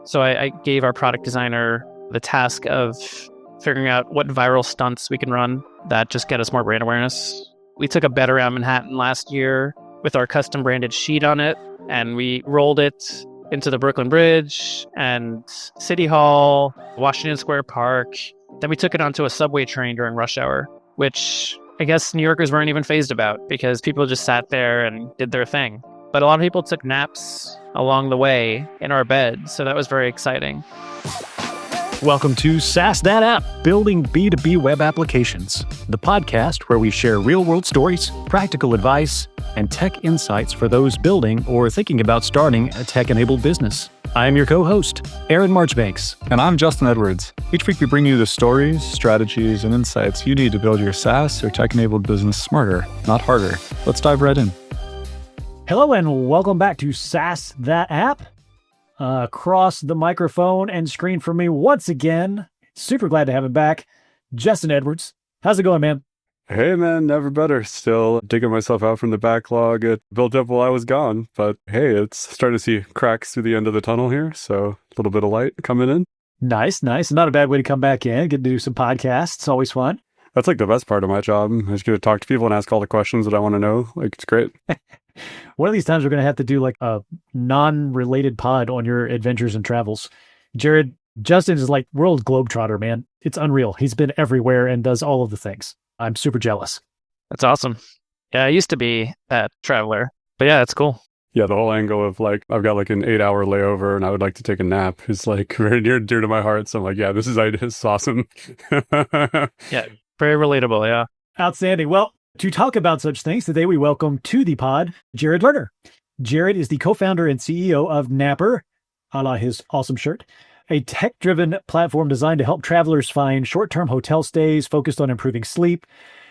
So I gave our product designer the task of figuring out what viral stunts we can run that just get us more brand awareness. We took a bet around Manhattan last year with our custom branded sheet on it, and we rolled it into the Brooklyn Bridge and City Hall, Washington Square Park. Then we took it onto a subway train during rush hour, which I guess New Yorkers weren't even fazed about because people just sat there and did their thing. But a lot of people took naps along the way in our bed, so that was very exciting. Welcome to SaaS That App, building B2B Web Applications, the podcast where we share real-world stories, practical advice, and tech insights for those building or thinking about starting a tech-enabled business. I'm your co-host, Aaron Marchbanks. And I'm Justin Edwards. Each week we bring you the stories, strategies, and insights you need to build your SaaS or tech-enabled business smarter, not harder. Let's dive right in. Hello and welcome back to SaaS That App. Across the microphone and screen from me once again. Super glad to have him back. Justin Edwards. How's it going, man? Hey, man, never better. Still digging myself out from the backlog. It built up while I was gone. But hey, it's starting to see cracks through the end of the tunnel here. So a little bit of light coming in. Nice. Not a bad way to come back in. Get to do some podcasts. It's always fun. That's like the best part of my job. I just get to talk to people and ask all the questions that I want to know. Like, it's great. One of these times we're going to have to do like a non-related pod on your adventures and travels. Jared, Justin is like world globetrotter, man. It's unreal. He's been everywhere and does all of the things. I'm super jealous. That's awesome. Yeah, I used to be that traveler, but yeah, it's cool. Yeah, the whole angle of like, I've got like an 8-hour layover and I would like to take a nap is like very near and dear to my heart. So I'm like, yeah, this is awesome. Yeah, very relatable, yeah. Outstanding. Well, to talk about such things, today we welcome to the pod, Jared Lerner. Jared is the co-founder and CEO of Nappr, a la his awesome shirt, a tech-driven platform designed to help travelers find short-term hotel stays focused on improving sleep.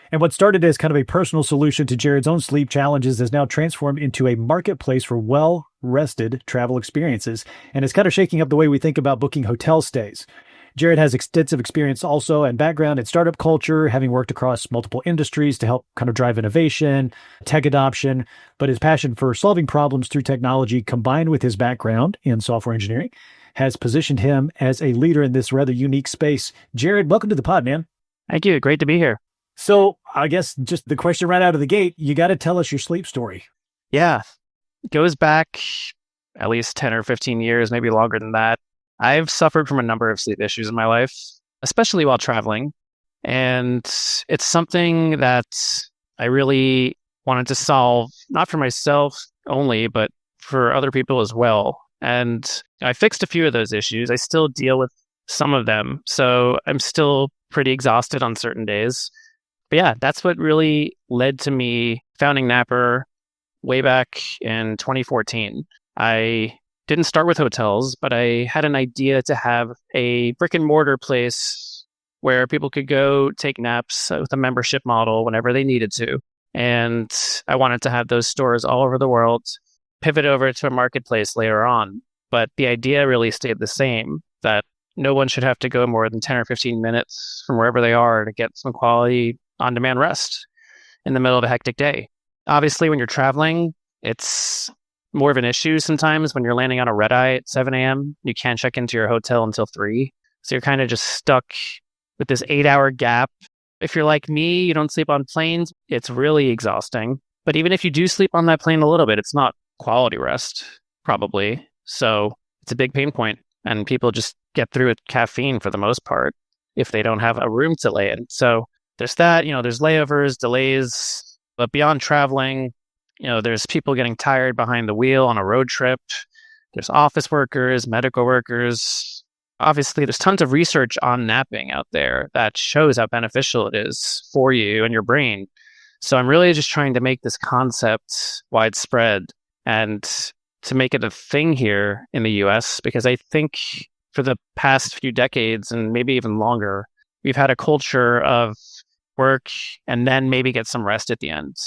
And what started as kind of a personal solution to Jared's own sleep challenges has now transformed into a marketplace for well-rested travel experiences. And it's kind of shaking up the way we think about booking hotel stays. Jared has extensive experience also and background in startup culture, having worked across multiple industries to help kind of drive innovation, tech adoption, but his passion for solving problems through technology combined with his background in software engineering has positioned him as a leader in this rather unique space. Jared, welcome to the pod, man. Thank you. Great to be here. So I guess just the question right out of the gate, you got to tell us your sleep story. Yeah, it goes back at least 10 or 15 years, maybe longer than that. I've suffered from a number of sleep issues in my life, especially while traveling. And it's something that I really wanted to solve, not for myself only, but for other people as well. And I fixed a few of those issues. I still deal with some of them. So I'm still pretty exhausted on certain days. But yeah, that's what really led to me founding Nappr way back in 2014. I didn't start with hotels, but I had an idea to have a brick-and-mortar place where people could go take naps with a membership model whenever they needed to. And I wanted to have those stores all over the world, pivot over to a marketplace later on. But the idea really stayed the same, that no one should have to go more than 10 or 15 minutes from wherever they are to get some quality on-demand rest in the middle of a hectic day. Obviously, when you're traveling, it's more of an issue sometimes when you're landing on a red eye at 7 a.m. You can't check into your hotel until 3. So you're kind of just stuck with this 8-hour gap. If you're like me, you don't sleep on planes, it's really exhausting. But even if you do sleep on that plane a little bit, it's not quality rest, probably. So it's a big pain point. And people just get through with caffeine for the most part if they don't have a room to lay in. So there's that, there's layovers, delays. But beyond traveling, there's people getting tired behind the wheel on a road trip. There's office workers, medical workers. Obviously, there's tons of research on napping out there that shows how beneficial it is for you and your brain. So I'm really just trying to make this concept widespread and to make it a thing here in the US, because I think for the past few decades and maybe even longer, we've had a culture of work and then maybe get some rest at the end,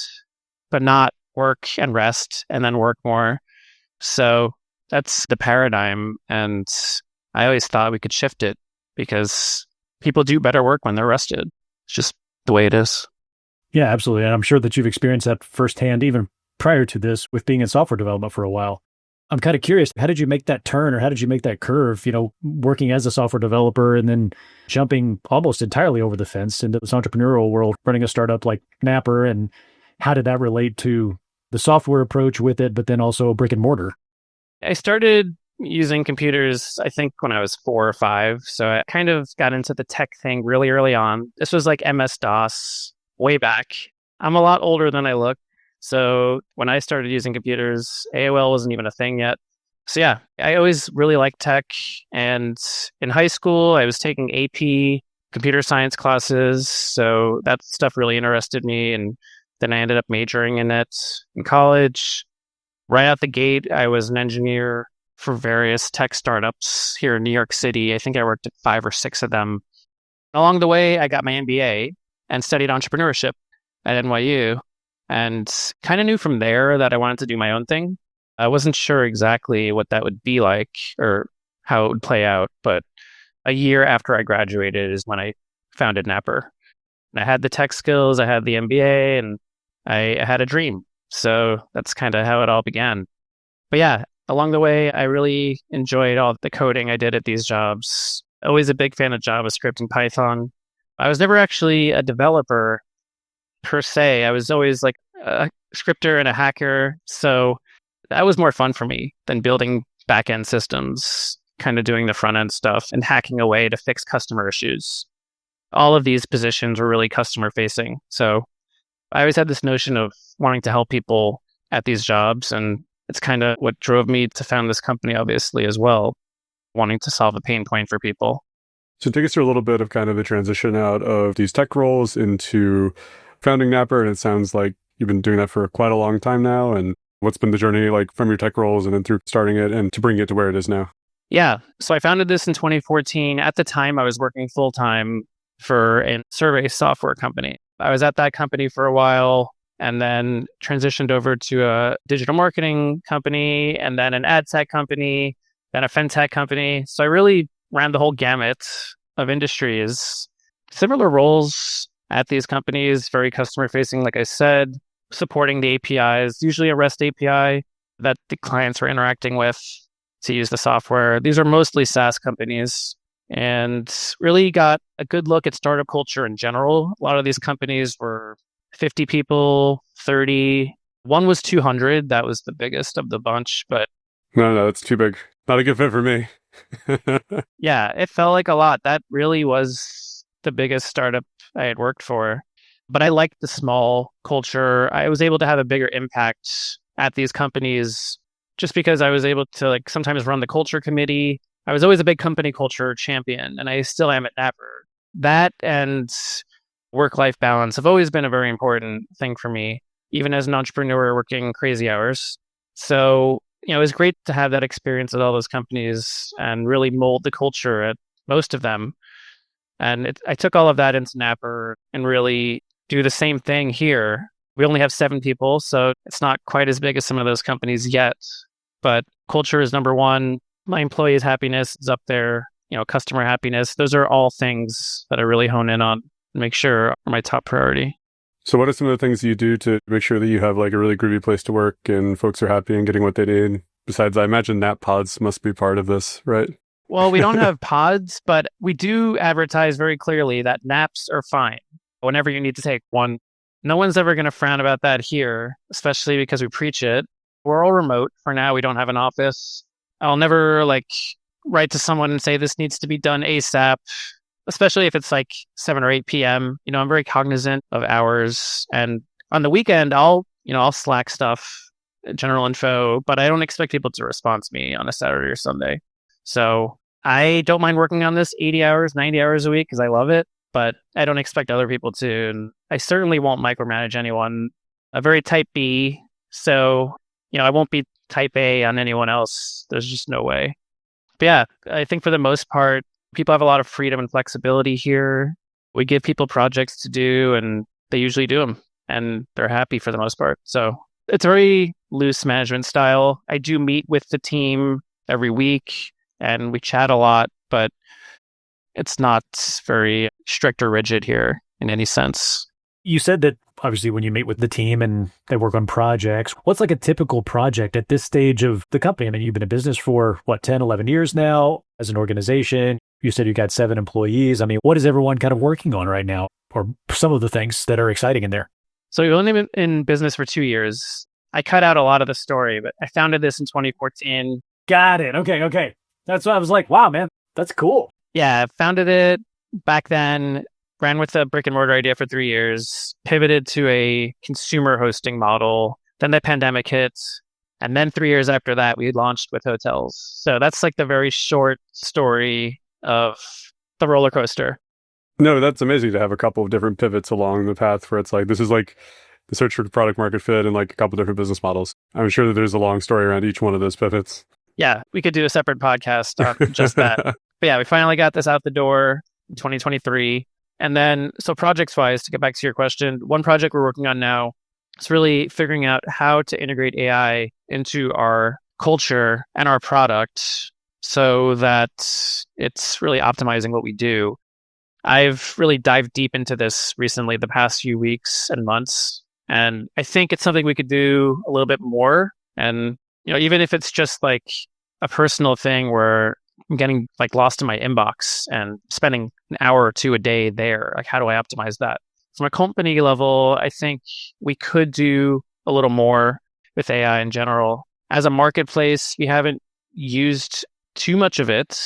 but not work and rest and then work more. So that's the paradigm. And I always thought we could shift it because people do better work when they're rested. It's just the way it is. Yeah, absolutely. And I'm sure that you've experienced that firsthand, even prior to this, with being in software development for a while. I'm kind of curious, how did you make that turn or how did you make that curve, working as a software developer and then jumping almost entirely over the fence into this entrepreneurial world, running a startup like Nappr? And how did that relate to the software approach with it, but then also brick and mortar? I started using computers, I think, when I was 4 or 5. So I kind of got into the tech thing really early on. This was like MS-DOS way back. I'm a lot older than I look. So when I started using computers, AOL wasn't even a thing yet. So yeah, I always really liked tech. And in high school, I was taking AP computer science classes. So that stuff really interested me. And then I ended up majoring in it in college. Right out the gate, I was an engineer for various tech startups here in New York City. I think I worked at 5 or 6 of them. Along the way, I got my MBA and studied entrepreneurship at NYU and kind of knew from there that I wanted to do my own thing. I wasn't sure exactly what that would be like or how it would play out, but a year after I graduated is when I founded Nappr. And I had the tech skills, I had the MBA, and I had a dream. So that's kind of how it all began. But yeah, along the way, I really enjoyed all the coding I did at these jobs. Always a big fan of JavaScript and Python. I was never actually a developer per se. I was always like a scripter and a hacker. So that was more fun for me than building back-end systems, kind of doing the front-end stuff and hacking away to fix customer issues. All of these positions were really customer-facing. So I always had this notion of wanting to help people at these jobs. And it's kind of what drove me to found this company, obviously, as well, wanting to solve a pain point for people. So take us through a little bit of kind of the transition out of these tech roles into founding Nappr. And it sounds like you've been doing that for quite a long time now. And what's been the journey like from your tech roles and then through starting it and to bring it to where it is now? Yeah. So I founded this in 2014. At the time, I was working full-time for a survey software company. I was at that company for a while and then transitioned over to a digital marketing company and then an ad tech company, then a fintech company. So I really ran the whole gamut of industries. Similar roles at these companies, very customer facing, like I said, supporting the APIs, usually a REST API that the clients were interacting with to use the software. These are mostly SaaS companies. And really got a good look at startup culture in general. A lot of these companies were 50 people, 30. One was 200. That was the biggest of the bunch. But No, that's too big. Not a good fit for me. yeah, it felt like a lot. That really was the biggest startup I had worked for. But I liked the small culture. I was able to have a bigger impact at these companies just because I was able to sometimes run the culture committee. I was always a big company culture champion, and I still am at Nappr. That and work-life balance have always been a very important thing for me, even as an entrepreneur working crazy hours. So, it was great to have that experience at all those companies and really mold the culture at most of them. And I took all of that into Nappr and really do the same thing here. We only have 7 people, so it's not quite as big as some of those companies yet. But culture is number one. My employees' happiness is up there, customer happiness. Those are all things that I really hone in on and make sure are my top priority. So what are some of the things you do to make sure that you have like a really groovy place to work and folks are happy and getting what they need? Besides, I imagine nap pods must be part of this, right? Well, we don't have pods, but we do advertise very clearly that naps are fine whenever you need to take one. No one's ever going to frown about that here, especially because we preach it. We're all remote. For now, we don't have an office. I'll never write to someone and say this needs to be done ASAP, especially if it's 7 or 8 p.m. I'm very cognizant of hours. And on the weekend, I'll Slack stuff, general info, but I don't expect people to respond to me on a Saturday or Sunday. So I don't mind working on this 80 hours, 90 hours a week because I love it, but I don't expect other people to. And I certainly won't micromanage anyone. I'm very type B. So, I won't be type A on anyone else. There's just no way. But yeah, I think for the most part, people have a lot of freedom and flexibility here. We give people projects to do and they usually do them and they're happy for the most part. So it's a very loose management style. I do meet with the team every week and we chat a lot, but it's not very strict or rigid here in any sense. You said that obviously when you meet with the team and they work on projects, what's like a typical project at this stage of the company? I mean, you've been in business for 10, 11 years now as an organization. You said you got 7 employees. I mean, what is everyone kind of working on right now, or some of the things that are exciting in there? So we've only been in business for 2 years. I cut out a lot of the story, but I founded this in 2014. Got it. Okay. That's why I was like, wow, man, that's cool. Yeah, founded it back then, ran with a brick-and-mortar idea for 3 years, pivoted to a consumer hosting model. Then the pandemic hit. And then 3 years after that, we launched with hotels. So that's like the very short story of the roller coaster. No, that's amazing to have a couple of different pivots along the path where it's like, this is like the search for product market fit and like a couple different business models. I'm sure that there's a long story around each one of those pivots. Yeah, we could do a separate podcast on just that. But yeah, we finally got this out the door in 2023. And then, so projects-wise, to get back to your question, one project we're working on now is really figuring out how to integrate AI into our culture and our product so that it's really optimizing what we do. I've really dived deep into this recently, the past few weeks and months, and I think it's something we could do a little bit more. And, even if it's just like a personal thing where I'm getting like lost in my inbox and spending an hour or two a day there, like how do I optimize that? From a company level, I think we could do a little more with AI in general. As a marketplace, we haven't used too much of it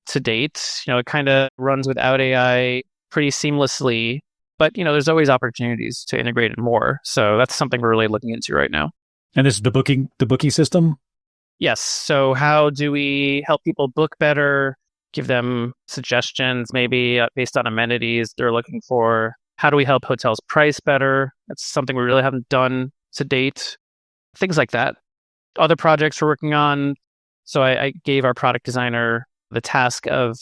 to date. It kind of runs without AI pretty seamlessly, but there's always opportunities to integrate it more. So that's something we're really looking into right now. And this is the booking system? Yes. So how do we help people book better, give them suggestions, maybe based on amenities they're looking for? How do we help hotels price better? That's something we really haven't done to date. Things like that. Other projects we're working on. So I gave our product designer the task of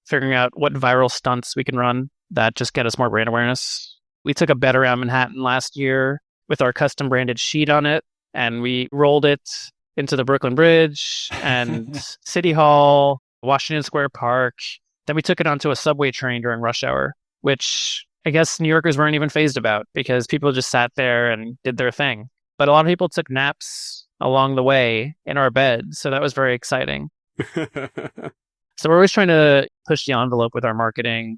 figuring out what viral stunts we can run that just get us more brand awareness. We took a bet around Manhattan last year with our custom branded sheet on it, and we rolled it into the Brooklyn Bridge and City Hall, Washington Square Park. Then we took it onto a subway train during rush hour, which I guess New Yorkers weren't even fazed about because people just sat there and did their thing. But a lot of people took naps along the way in our bed, so that was very exciting. So we're always trying to push the envelope with our marketing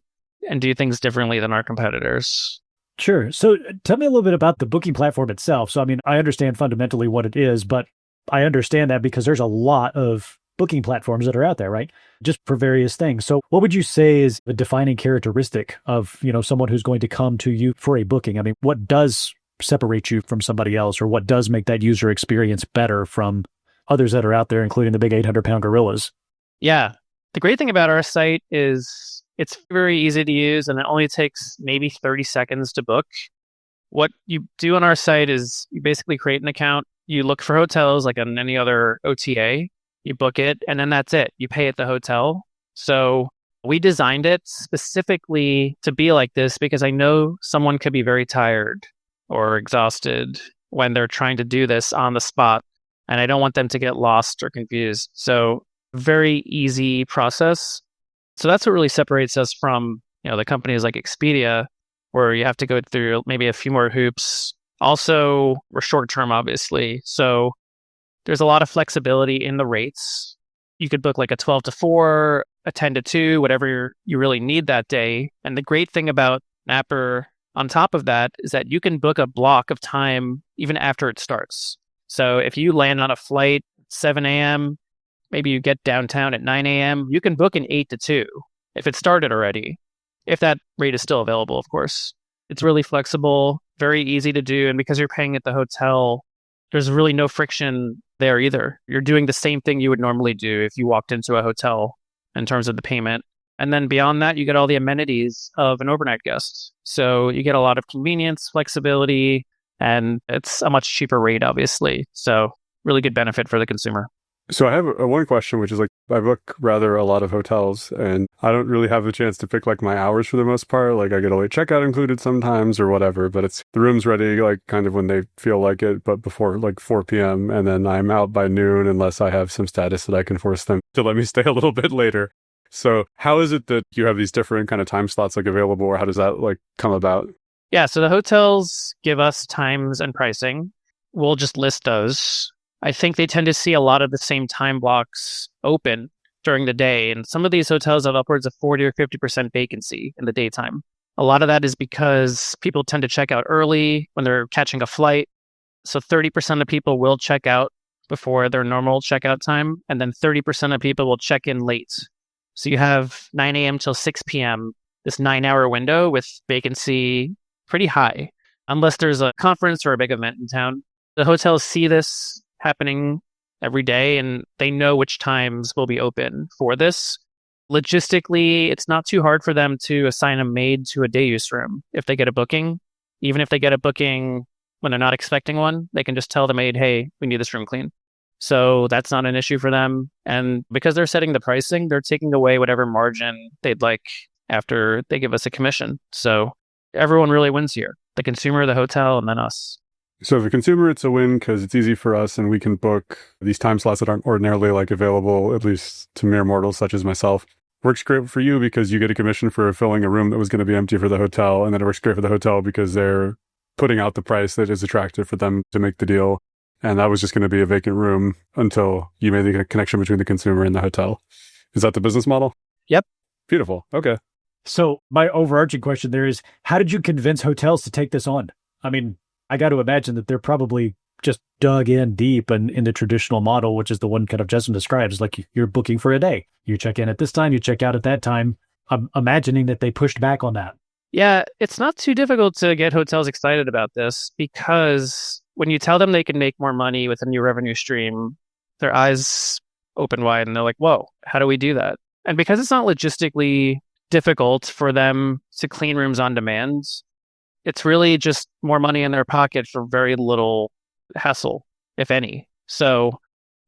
and do things differently than our competitors. Sure. So tell me a little bit about the booking platform itself. So, I mean, I understand fundamentally what it is, but I understand that because there's a lot of booking platforms that are out there, right? Just for various things. So what would you say is a defining characteristic of, someone who's going to come to you for a booking? I mean, what does separate you from somebody else, or what does make that user experience better from others that are out there, including the big 800-pound gorillas? Yeah. The great thing about our site is it's very easy to use and it only takes maybe 30 seconds to book. What you do on our site is you basically create an account. You look for hotels like on any other OTA, you book it, and then that's it. You pay at the hotel. So we designed it specifically to be like this because I know someone could be very tired or exhausted when they're trying to do this on the spot, and I don't want them to get lost or confused. So very easy process. So that's what really separates us from, the companies like Expedia, where you have to go through maybe a few more hoops. Also, we're short-term, obviously. So there's a lot of flexibility in the rates. You could book like a 12 to 4, a 10 to 2, whatever you really need that day. And the great thing about Nappr on top of that is that you can book a block of time even after it starts. So if you land on a flight at 7 a.m., maybe you get downtown at 9 a.m., you can book an 8 to 2 if it started already, if that rate is still available, of course. It's really flexible, very easy to do. And because you're paying at the hotel, there's really no friction there either. You're doing the same thing you would normally do if you walked into a hotel in terms of the payment. And then beyond that, you get all the amenities of an overnight guest. So you get a lot of convenience, flexibility, and it's a much cheaper rate, obviously. So really good benefit for the consumer. So I have one question, which is like, I book rather a lot of hotels and I don't really have the chance to pick like my hours for the most part. Like I get a late checkout included sometimes or whatever, but it's the room's ready like kind of when they feel like it, but before like 4 p.m. And then I'm out by noon unless I have some status that I can force them to let me stay a little bit later. So how is it that you have these different kind of time slots like available, or how does that like come about? Yeah, so the hotels give us times and pricing. We'll just list those. I think they tend to see a lot of the same time blocks open during the day. And some of these hotels have upwards of 40 or 50% vacancy in the daytime. A lot of that is because people tend to check out early when they're catching a flight. So 30% of people will check out before their normal checkout time. And then 30% of people will check in late. So you have 9 a.m. till 6 p.m., this 9-hour window with vacancy pretty high, unless there's a conference or a big event in town. The hotels see this happening every day and they know which times will be open for this. Logistically, it's not too hard for them to assign a maid to a day use room if they get a booking. Even if they get a booking when they're not expecting one, they can just tell the maid, hey, we need this room clean. So that's not an issue for them. And because they're setting the pricing, they're taking away whatever margin they'd like after they give us a commission. So everyone really wins here. The consumer, the hotel, and then us. So the consumer, it's a win because it's easy for us and we can book these time slots that aren't ordinarily available, at least to mere mortals such as myself. Works great for you because you get a commission for filling a room that was going to be empty for the hotel. And then it works great for the hotel because they're putting out the price that is attractive for them to make the deal. And that was just going to be a vacant room until you made the connection between the consumer and the hotel. Is that the business model? Yep. Beautiful. Okay. So my overarching question there is, how did you convince hotels to take this on? I mean, I got to imagine that they're probably just dug in deep and in the traditional model, which is the one kind of Justin describes, like you're booking for a day. You check in at this time, you check out at that time. I'm imagining that they pushed back on that. Yeah, it's not too difficult to get hotels excited about this because when you tell them they can make more money with a new revenue stream, their eyes open wide and they're like, whoa, how do we do that? And because it's not logistically difficult for them to clean rooms on demand, it's really just more money in their pocket for very little hassle, if any. So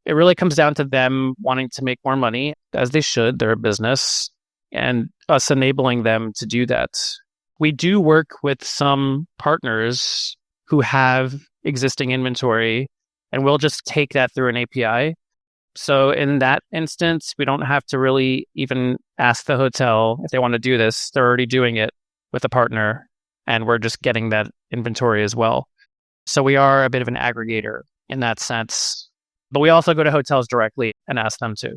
it really comes down to them wanting to make more money, as they should. They're a business, and us enabling them to do that. We do work with some partners who have existing inventory, and we'll just take that through an API. So in that instance, we don't have to really even ask the hotel if they want to do this. They're already doing it with a partner, and we're just getting that inventory as well. So we are a bit of an aggregator in that sense. But we also go to hotels directly and ask them to.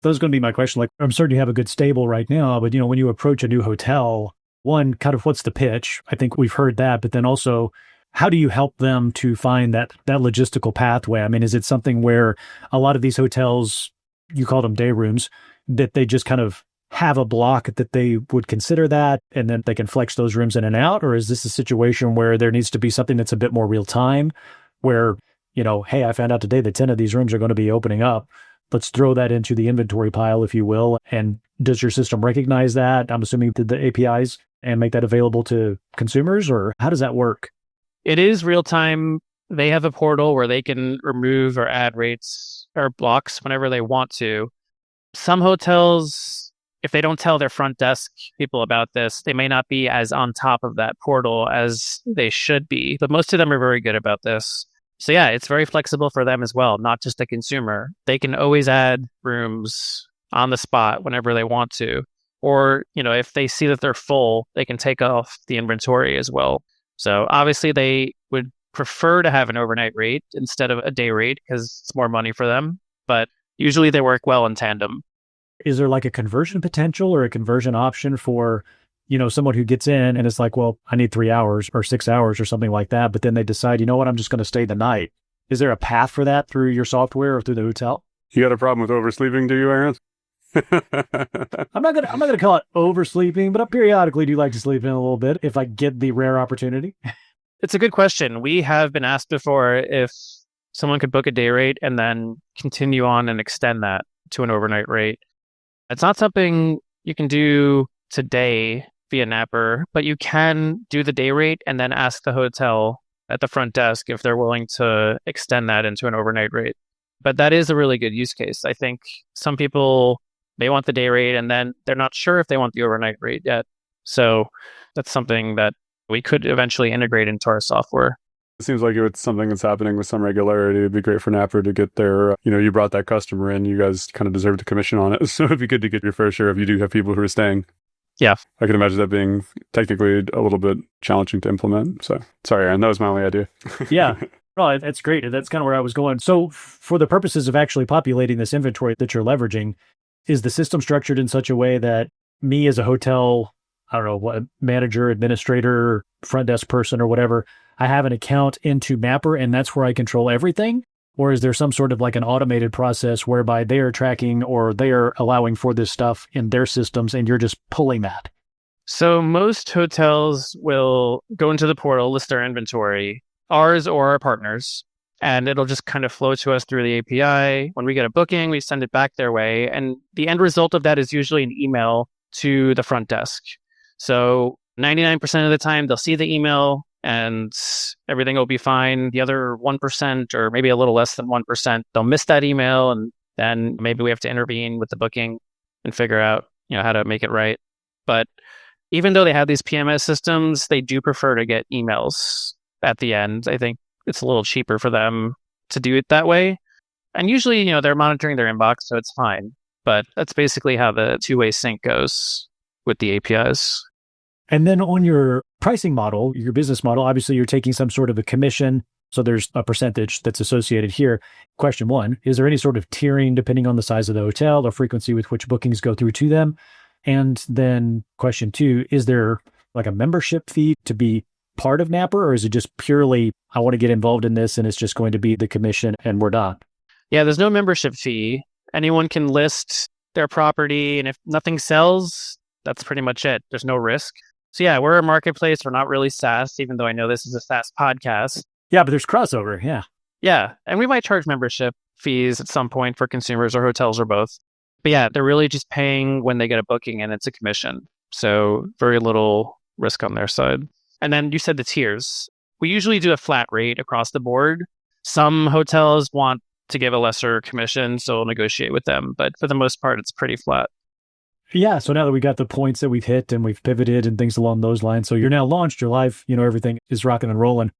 That was going to be my question. Like, I'm certain you have a good stable right now, but when you approach a new hotel, one, kind of what's the pitch? I think we've heard that, but then also, how do you help them to find that logistical pathway? I mean, is it something where a lot of these hotels, you call them day rooms, that they just kind of have a block that they would consider that, and then they can flex those rooms in and out? Or is this a situation where there needs to be something that's a bit more real time, where, hey, I found out today that 10 of these rooms are going to be opening up. Let's throw that into the inventory pile, if you will. And does your system recognize that? I'm assuming did the APIs and make that available to consumers, or how does that work? It is real time. They have a portal where they can remove or add rates or blocks whenever they want to. Some hotels, if they don't tell their front desk people about this, they may not be as on top of that portal as they should be. But most of them are very good about this. So yeah, it's very flexible for them as well, not just the consumer. They can always add rooms on the spot whenever they want to. Or, if they see that they're full, they can take off the inventory as well. So obviously they would prefer to have an overnight rate instead of a day rate because it's more money for them. But usually they work well in tandem. Is there like a conversion potential or a conversion option for, someone who gets in and it's like, well, I need 3 hours or 6 hours or something like that. But then they decide, you know what, I'm just going to stay the night. Is there a path for that through your software or through the hotel? You got a problem with oversleeping, do you, Aaron? I'm not gonna call it oversleeping, but I periodically do like to sleep in a little bit if I get the rare opportunity. It's a good question. We have been asked before if someone could book a day rate and then continue on and extend that to an overnight rate. It's not something you can do today via Nappr, but you can do the day rate and then ask the hotel at the front desk if they're willing to extend that into an overnight rate. But that is a really good use case. I think some people may want the day rate and then they're not sure if they want the overnight rate yet. So that's something that we could eventually integrate into our software. It seems like it's something that's happening with some regularity. It'd be great for Nappr to get their, you brought that customer in, you guys kind of deserve the commission on it. So it'd be good to get your fair share if you do have people who are staying. Yeah. I can imagine that being technically a little bit challenging to implement. So sorry, Aaron, that was my only idea. Yeah. Well, that's great. That's kind of where I was going. So for the purposes of actually populating this inventory that you're leveraging, is the system structured in such a way that me as a hotel, I don't know, what manager, administrator, front desk person or whatever, I have an account into Nappr and that's where I control everything? Or is there some sort of like an automated process whereby they are tracking or they are allowing for this stuff in their systems and you're just pulling that? So most hotels will go into the portal, list their inventory, ours or our partners, and it'll just kind of flow to us through the API. When we get a booking, we send it back their way. And the end result of that is usually an email to the front desk. So 99% of the time, they'll see the email and everything will be fine. The other 1%, or maybe a little less than 1%, they'll miss that email. And then maybe we have to intervene with the booking and figure out, how to make it right. But even though they have these PMS systems, they do prefer to get emails at the end. I think it's a little cheaper for them to do it that way. And usually, they're monitoring their inbox, so it's fine. But that's basically how the two-way sync goes with the APIs. And then on your pricing model, your business model, obviously you're taking some sort of a commission. So there's a percentage that's associated here. Question one, is there any sort of tiering depending on the size of the hotel or frequency with which bookings go through to them? And then question two, is there like a membership fee to be part of Nappr, or is it just purely, I want to get involved in this and it's just going to be the commission and we're done? Yeah, there's no membership fee. Anyone can list their property, and if nothing sells, that's pretty much it. There's no risk. So yeah, we're a marketplace. We're not really SaaS, even though I know this is a SaaS podcast. Yeah, but there's crossover. Yeah. Yeah. And we might charge membership fees at some point for consumers or hotels or both. But yeah, they're really just paying when they get a booking and it's a commission. So very little risk on their side. And then you said the tiers. We usually do a flat rate across the board. Some hotels want to give a lesser commission, so we'll negotiate with them. But for the most part, it's pretty flat. Yeah. So now that we got the points that we've hit and we've pivoted and things along those lines, so you're now launched, you're live, everything is rocking and rolling.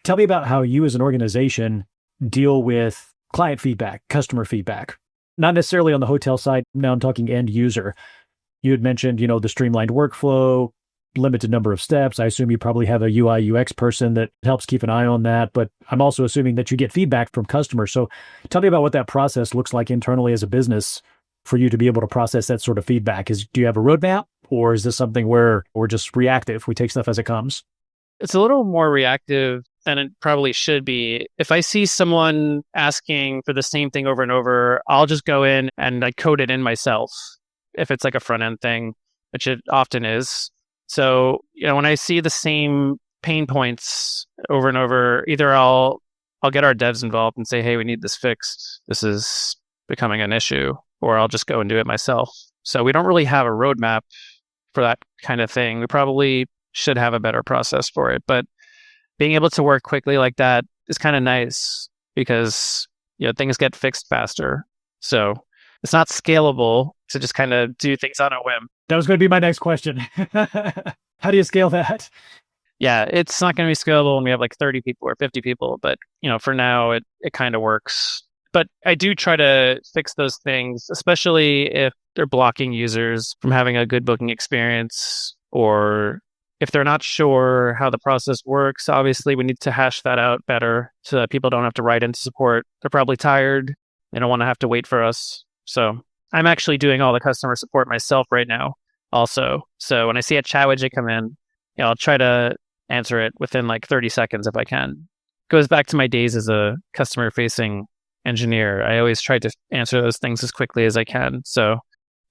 Tell me about how you as an organization deal with client feedback, customer feedback, not necessarily on the hotel side. Now I'm talking end user. You had mentioned, the streamlined workflow, limited number of steps. I assume you probably have a UI UX person that helps keep an eye on that, but I'm also assuming that you get feedback from customers. So tell me about what that process looks like internally as a business for you to be able to process that sort of feedback. Do you have a roadmap, or is this something where we're just reactive? We take stuff as it comes? It's a little more reactive than it probably should be. If I see someone asking for the same thing over and over, I'll just go in and I code it in myself if it's like a front end thing, which it often is. So, when I see the same pain points over and over, either I'll get our devs involved and say, hey, we need this fixed. This is becoming an issue, or I'll just go and do it myself. So we don't really have a roadmap for that kind of thing. We probably should have a better process for it, but being able to work quickly like that is kind of nice because, things get fixed faster. So it's not scalable to just kind of do things on a whim. That was going to be my next question. How do you scale that? Yeah, it's not going to be scalable when we have like 30 people or 50 people, but for now it kind of works. But I do try to fix those things, especially if they're blocking users from having a good booking experience, or if they're not sure how the process works. Obviously, we need to hash that out better so that people don't have to write into support. They're probably tired. They don't want to have to wait for us. So I'm actually doing all the customer support myself right now also. So when I see a chat widget come in, I'll try to answer it within like 30 seconds if I can. Goes back to my days as a customer-facing engineer. I always try to answer those things as quickly as I can. So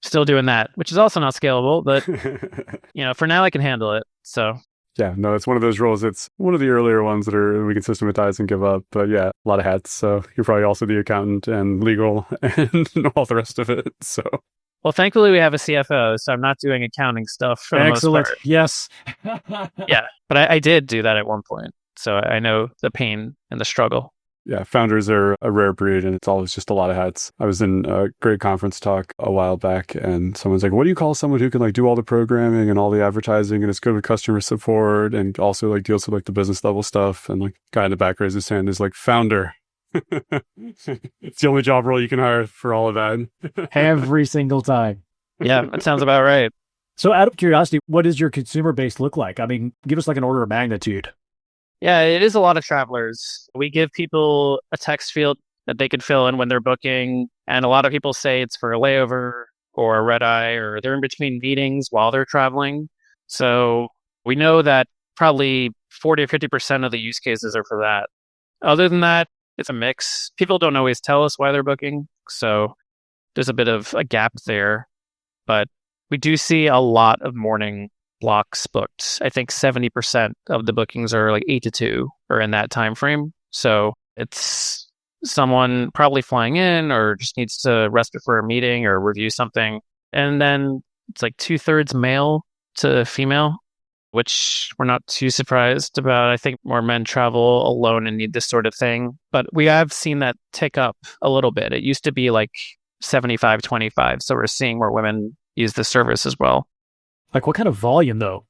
still doing that, which is also not scalable, but for now I can handle it. So yeah, no, it's one of those roles. It's one of the earlier ones that we can systematize and give up. But yeah, a lot of hats. So you're probably also the accountant and legal and all the rest of it. So well, thankfully we have a CFO, so I'm not doing accounting stuff for the most part. Excellent. Yes. Yeah, but I did do that at one point. So I know the pain and the struggle. Yeah, founders are a rare breed, and it's always just a lot of hats. I was in a great conference talk a while back, and someone's like, what do you call someone who can like do all the programming and all the advertising and is good with customer support and also like deals with like the business level stuff? And like guy in the back raised his hand is like, founder. It's the only job role you can hire for all of that. Every single time. Yeah, that sounds about right. So out of curiosity, what does your consumer base look like? I mean, give us like an order of magnitude. Yeah, it is a lot of travelers. We give people a text field that they could fill in when they're booking. And a lot of people say it's for a layover or a red eye, or they're in between meetings while they're traveling. So we know that probably 40 or 50% of the use cases are for that. Other than that, it's a mix. People don't always tell us why they're booking. So there's a bit of a gap there. But we do see a lot of morning blocks booked. I think 70% of the bookings are like 8 to 2 or in that time frame. So it's someone probably flying in or just needs to rest before a meeting or review something. And then it's like 2/3 male to female, which we're not too surprised about. I think more men travel alone and need this sort of thing. But we have seen that tick up a little bit. It used to be like 75-25. So we're seeing more women use the service as well. Like what kind of volume though?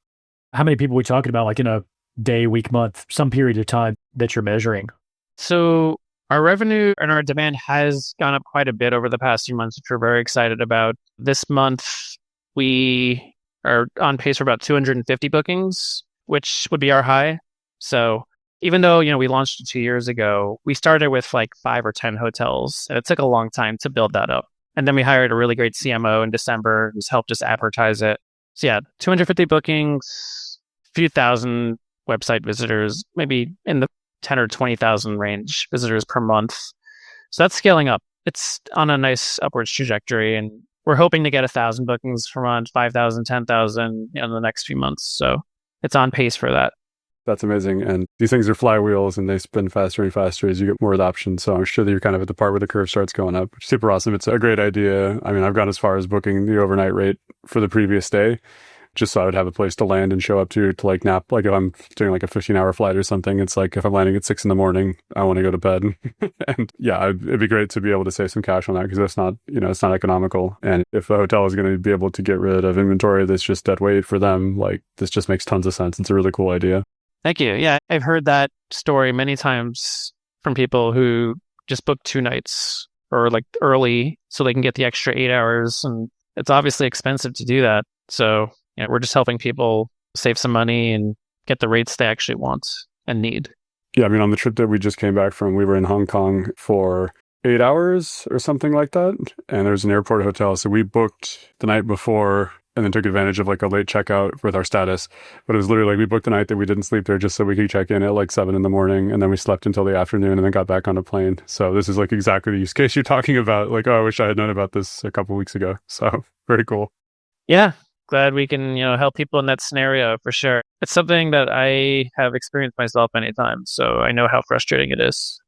How many people are we talking about like in a day, week, month, some period of time that you're measuring? So our revenue and our demand has gone up quite a bit over the past few months, which we're very excited about. This month, we are on pace for about 250 bookings, which would be our high. So even though, we launched 2 years ago, we started with like 5 or 10 hotels, and it took a long time to build that up. And then we hired a really great CMO in December who's helped us advertise it. So yeah, 250 bookings, a few thousand website visitors, maybe in the 10 or 20,000 range visitors per month. So that's scaling up. It's on a nice upwards trajectory, and we're hoping to get 1,000 bookings per month, 5,000, 10,000 in the next few months. So it's on pace for that. That's amazing. And these things are flywheels and they spin faster and faster as you get more adoption. So I'm sure that you're kind of at the part where the curve starts going up. Super awesome. It's a great idea. I mean, I've gone as far as booking the overnight rate for the previous day, just so I would have a place to land and show up to like nap. Like if I'm doing like a 15-hour flight or something, it's like if I'm landing at 6 a.m, I want to go to bed. And yeah, it'd be great to be able to save some cash on that because that's not, it's not economical. And if a hotel is going to be able to get rid of inventory that's just dead weight for them, like this just makes tons of sense. It's a really cool idea. Thank you. Yeah, I've heard that story many times from people who just book 2 nights or like early so they can get the extra 8 hours. And it's obviously expensive to do that. So we're just helping people save some money and get the rates they actually want and need. Yeah, I mean, on the trip that we just came back from, we were in Hong Kong for 8 hours or something like that. And there's an airport hotel. So we booked the night before and then took advantage of like a late checkout with our status. But it was literally like we booked the night that we didn't sleep there just so we could check in at like 7 a.m. And then we slept until the afternoon and then got back on a plane. So this is like exactly the use case you're talking about. Like, oh, I wish I had known about this a couple of weeks ago. So very cool. Yeah. Glad we can, help people in that scenario for sure. It's something that I have experienced myself many times. So I know how frustrating it is.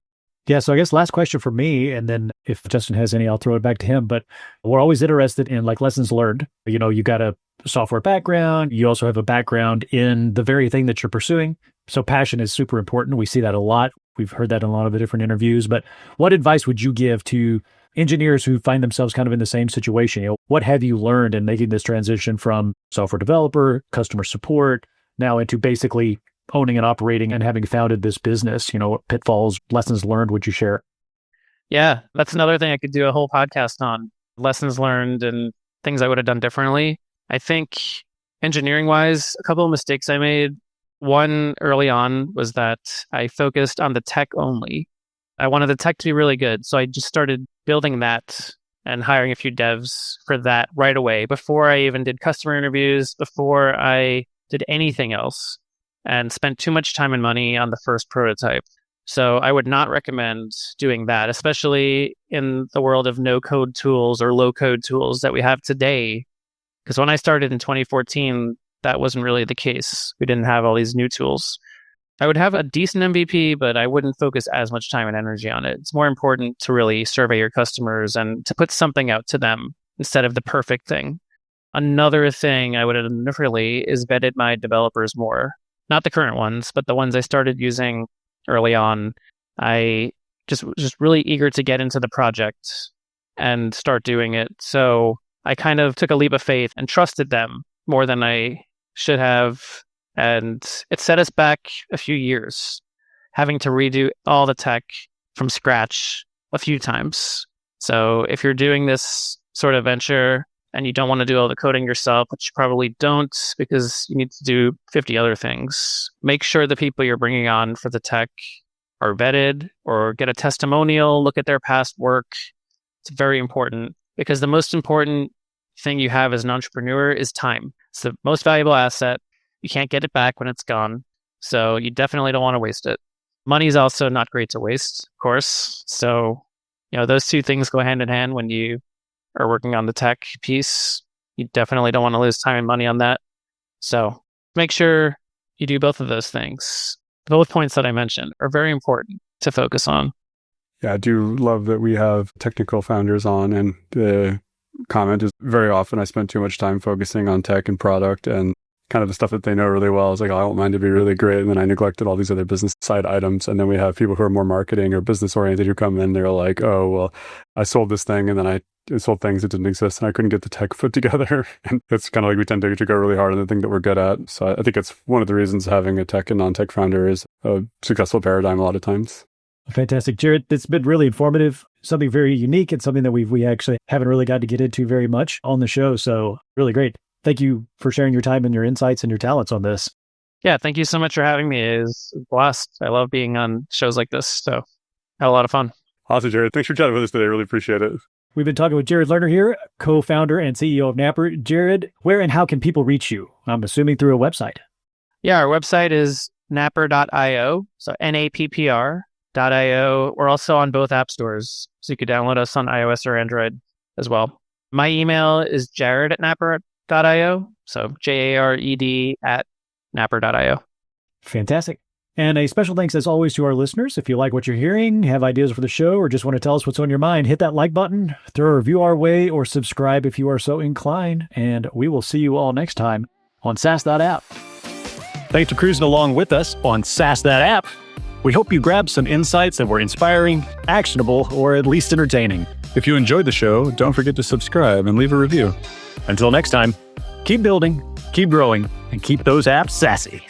Yeah, so I guess last question for me, and then if Justin has any, I'll throw it back to him. But we're always interested in like lessons learned. You got a software background. You also have a background in the very thing that you're pursuing. So passion is super important. We see that a lot. We've heard that in a lot of the different interviews. But what advice would you give to engineers who find themselves kind of in the same situation? What have you learned in making this transition from software developer, customer support, now into basically owning and operating and having founded this business? What pitfalls, lessons learned would you share? Yeah, that's another thing I could do a whole podcast on. Lessons learned and things I would have done differently. I think engineering wise, a couple of mistakes I made. One early on was that I focused on the tech only. I wanted the tech to be really good. So I just started building that and hiring a few devs for that right away before I even did customer interviews, before I did anything else, and spent too much time and money on the first prototype. So I would not recommend doing that, especially in the world of no-code tools or low-code tools that we have today. Because when I started in 2014, that wasn't really the case. We didn't have all these new tools. I would have a decent MVP, but I wouldn't focus as much time and energy on it. It's more important to really survey your customers and to put something out to them instead of the perfect thing. Another thing I would have done differently is vetted my developers more. Not the current ones, but the ones I started using early on. I just was just really eager to get into the project and start doing it. So I kind of took a leap of faith and trusted them more than I should have. And it set us back a few years, having to redo all the tech from scratch a few times. So if you're doing this sort of venture, and you don't want to do all the coding yourself, which you probably don't because you need to do 50 other things, make sure the people you're bringing on for the tech are vetted or get a testimonial, look at their past work. It's very important because the most important thing you have as an entrepreneur is time. It's the most valuable asset. You can't get it back when it's gone. So you definitely don't want to waste it. Money is also not great to waste, of course. So, those two things go hand in hand when you are working on the tech piece. You definitely don't want to lose time and money on that. So make sure you do both of those things. Both points that I mentioned are very important to focus on. Yeah, I do love that we have technical founders on, and the comment is very often I spent too much time focusing on tech and product and kind of the stuff that they know really well. It's like, oh, I don't mind to be really great. And then I neglected all these other business side items. And then we have people who are more marketing or business oriented who come in, they're like, oh, well, I sold this thing and then I sold things that didn't exist and I couldn't get the tech put together. And it's kind of like we tend to go really hard on the thing that we're good at. So I think it's one of the reasons having a tech and non-tech founder is a successful paradigm a lot of times. Fantastic. Jared, it's been really informative, something very unique and something that we actually haven't really got to get into very much on the show. So really great. Thank you for sharing your time and your insights and your talents on this. Yeah, thank you so much for having me. It's a blast. I love being on shows like this. So had a lot of fun. Awesome, Jared. Thanks for chatting with us today. I really appreciate it. We've been talking with Jared Lerner here, co-founder and CEO of Nappr. Jared, where and how can people reach you? I'm assuming through a website. Yeah, our website is nappr.io. So nappr.io. We're also on both app stores. So you could download us on iOS or Android as well. My email is jared@nappr.io. So jared@nappr.io. Fantastic. And a special thanks as always to our listeners. If you like what you're hearing, have ideas for the show, or just want to tell us what's on your mind, hit that like button, throw a review our way, or subscribe if you are so inclined. And we will see you all next time on SaaS That App. Thanks for cruising along with us on SaaS That App. We hope you grabbed some insights that were inspiring, actionable, or at least entertaining. If you enjoyed the show, don't forget to subscribe and leave a review. Until next time, keep building, keep growing, and keep those apps sassy.